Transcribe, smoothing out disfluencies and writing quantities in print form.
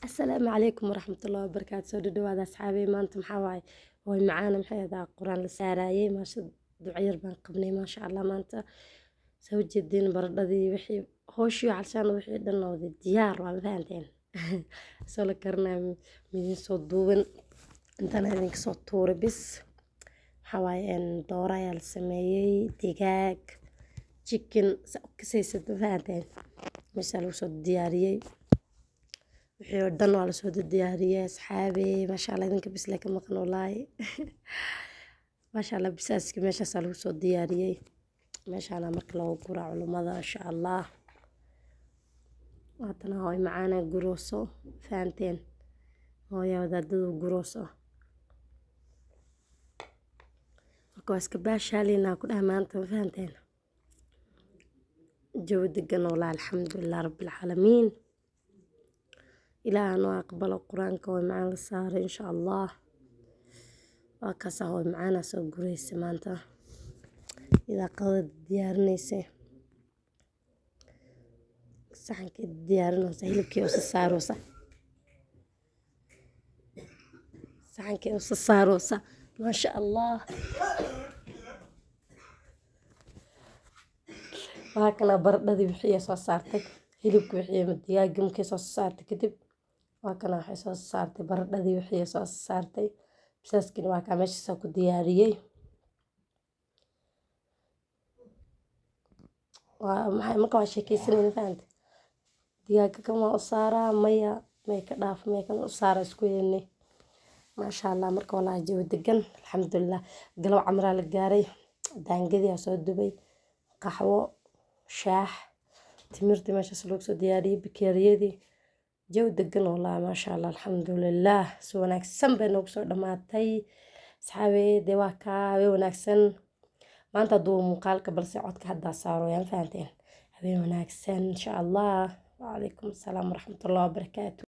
السلام عليكم ورحمة الله وبركاته. سو dhawaada asxaabey maanta maxaa waaye way macaan maxay adaa quraan la saarayay maasha ducayar baan qabnay maasha Allah maanta soo jeedin baradhadii wixii hooshii calshaan wixii dhan wada diyaar waa fahanteen soo la karnaa midin soo duuban intaan idinka soo tuuray bis maxaa waaye doora ayaa la sameeyay digaag chicken kasaysid fahanteen meesha lagu soo diyaariyay wixii oo dhan waa la soo diyaariyay asxaabey maasha Allah idinka bis laakiin maqan walaay maasha Allah bisaaski meeshaas lagu soo diyaariyay meeshaan marka loo gura culimada insha Allah waatana way macaan gurooso fahanteen hooyo wadaadadu gurooso marka iska baashaalina ku dhamaanta fahanteen jawi degan walaal alxamdulillah rabbil caalamiin إلهنا أقبل القرآن كوي معنا صار إن شاء الله وكسه معنا سو جريس مانتا إذا قضت ديارنيسه صحن كده ديارنا سهل كيوس الصاروسة صحن كيوس الصاروسة ما شاء الله وهكذا برد ذي بحية صارتك هلوك بحية مدياج ممكن صارتك كتب وكان waxay soo saartay baradhadii wixii soo saartay bisaaskina waa ka meesha ku diyaariyay maxay marka waa sheekaysanayna faanta digaaga kama u saaraa maya may ka dhaaf may kan u saara isku yeelnay maasha Allah marka walaa jawi degan alxamdulillah galow camra la gaaray daangadii soo dubay qaxwo shaah timirtii meesha lagu soo diyaariyay bakeeriyadii جو دقن والله ما شاء الله الحمد لله سو وناكسن بنوكسو دماتي صحابي دواكا وناكسن ما انت دو مقالك بل سعودك هدا صاروا يعني فهمتين هبي وناكسن ان شاء الله وعليكم السلام ورحمة الله وبركاته.